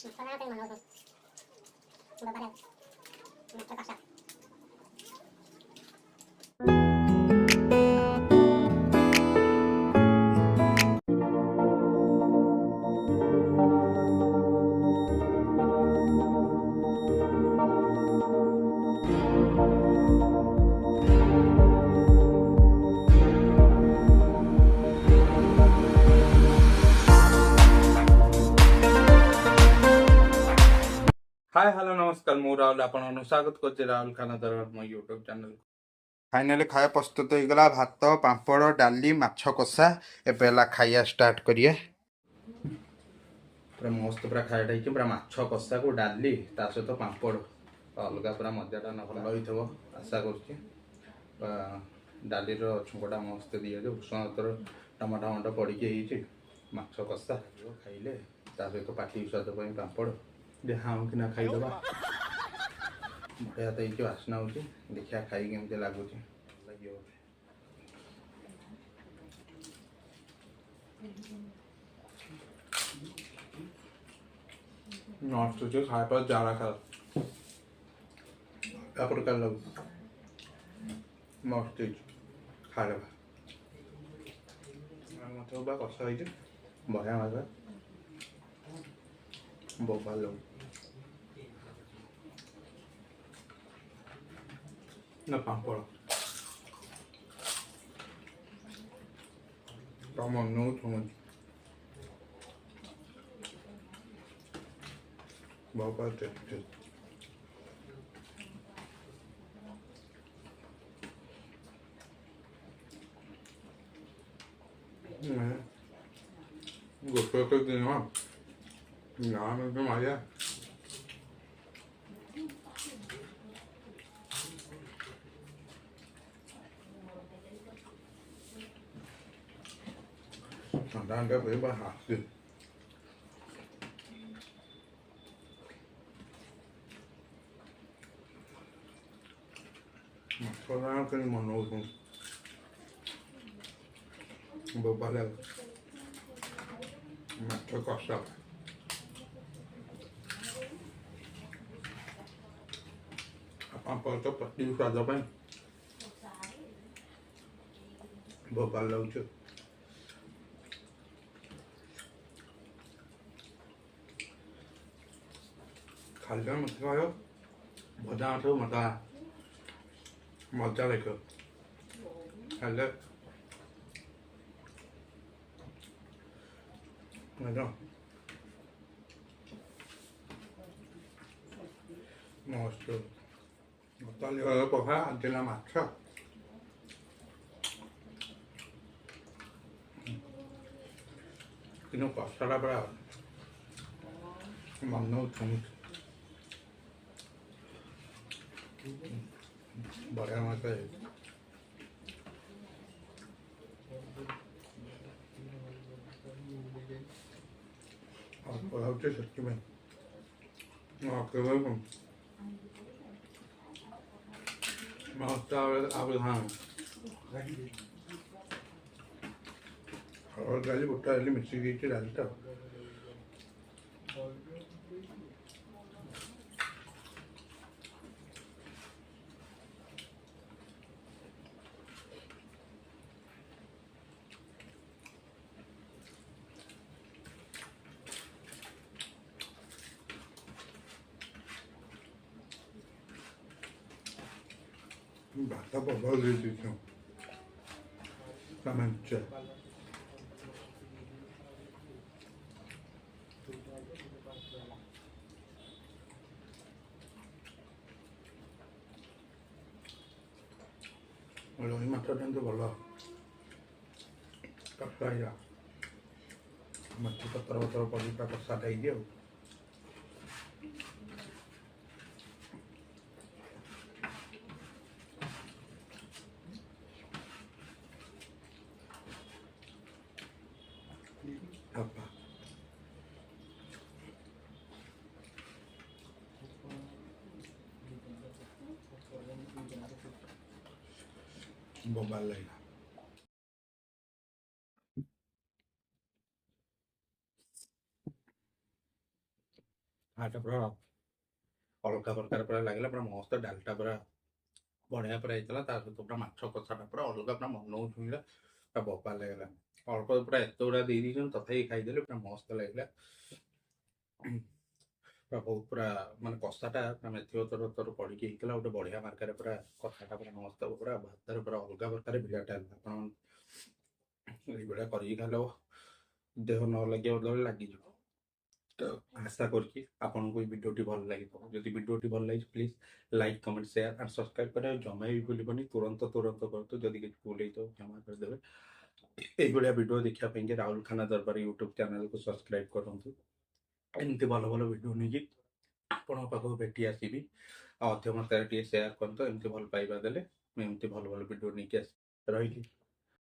Machha kena mana tu? DARBAR. Machha Kasa. Hi hello नमस्कार मु राहुल आपन स्वागत करते राहुल खाना दरबार मो यूट्यूब चैनल फाइनली खाया प्रस्तुत हो गला भात पांपड़ डाली माछ कषा एबेला खाया स्टार्ट करिए पूरा मस्त पूरा खायाटा कि पूरा माछ कषा को डाली ता सहित पांपड़ अलग पूरा मजाटा न भल होइथबो आशा करछि डाली रो छुंकटा मस्त दिए जो भुसंगर टमाटो टमाटो पड़ी के माछ कषा खाइले ता सहित पाटी स्वाद पई पांपड़ दे हाँ कि ना खाईदबा बढ़िया तो ये बास्ना हो देखिया खाई केमती लगुच नष्ट खाए पर जारा खा प्रकार लग मस्त खाए मत कषा बढ़िया लगे बहुत भल लगे ना पापड़ टमाटर नो थोड़ी बहुत टेस्टी गोटे के दिन ना में Maria đang cái với ba hạt gì mà có ra cái món nồi không bơ ba lần mà cho cọt sập apa cepat diusah apa bơ ba lâu chưa Khaleda मत खायो भजा आठो मता मजा लेको खाले मजा मस्त मता ले पखा अंतेला माछा किनो कष्टला बड़ा मन उठुम बढ़िया मत है और होते सच्ची में आपके वेलकम मस्त आप हाँ और गाली बुट्टा डाली मिक्सी की डालता भात प्रबल दे देती रोही माछ तो भल कषा मच्छी पतर पतर पड़ी कषाटा हो बोबाल लगेगा ଆଟା ପୁରା ଅଲଗା ପ୍ରକାର ପୁରା ଲାଗିଲା, ପୁରା ମସ୍ତ। ଡାଲିଟା ପୁରା ବଢ଼ିଆ ପୁରା ହେଇଥିଲା, ତା ସହିତ ପୁରା ମାଛ କଷାଟା ପୁରା ଅଲଗା, ପୁରା ମନକୁ ଛୁଇଁଲା, ପୁରା ବୋପା ଲାଗିଲା। ଅଳ୍ପ ପୁରା ଏତେ ଗୁଡ଼ା ଦେଇ ଦେଇଛନ୍ତି, ତଥାପି ଖାଇଦେଲି, ପୁରା ମସ୍ତ ଲାଗିଲା। ପୁରା ବହୁତ ପୁରା ମାନେ କଷାଟା ପୁରା ମେଥି ତର ପଡ଼ିକି ହେଇଥିଲା, ଗୋଟେ ବଢ଼ିଆ ମାର୍କାରେ ପୁରା କଷାଟା ପୁରା ମସ୍ତ, ପୁରା ଭାତରେ ପୁରା ଅଲଗା ପ୍ରକାର ବିରାଟ ହେଲା। ଆପଣ ଏଇଭଳିଆ କରିକି ଖାଇଲେ ଦେହ ନ ଲାଗିବା ବଦଳରେ ଲାଗିଯିବ। ତ ଆଶା କରୁଛି ଆପଣଙ୍କୁ ଏଇ ଭିଡ଼ିଓଟି ଭଲ ଲାଗିଥିବ। ଯଦି ଭିଡ଼ିଓଟି ଭଲ ଲାଗିଛି please like, comment, share and subscribe କରିବା ଜମା ବି ଭୁଲିବନି। ତୁରନ୍ତ କରନ୍ତୁ, ଯଦି କିଛି ଭୁଲ ହେଇଥିବ କ୍ଷମା କରିଦେବେ। এইଭଳିଆ ଭିଡ଼ିଓ ଦେଖିବା ପାଇଁକି ରାହୁଲ ଖାନା ଦରବାର ୟୁଟ୍ୟୁବ୍ ଚ୍ୟାନେଲକୁ ସବସ୍କ୍ରାଇବ୍ କରନ୍ତୁ। ଏମିତି ଭଲ ଭଲ ଭିଡ଼ିଓ ନେଇକି ଆପଣଙ୍କ ପାଖକୁ ଭେଟି ଆସିବି। ଆଉ ଅଧିକ ମାତ୍ରାରେ ଟିକେ ସେୟାର କରନ୍ତୁ, ଏମିତି ଭଲ ପାଇବା ଦେଲେ ମୁଁ ଏମିତି ଭଲ ଭଲ ଭିଡ଼ିଓ ନେଇକି ଆସିବି। ରହିଲି।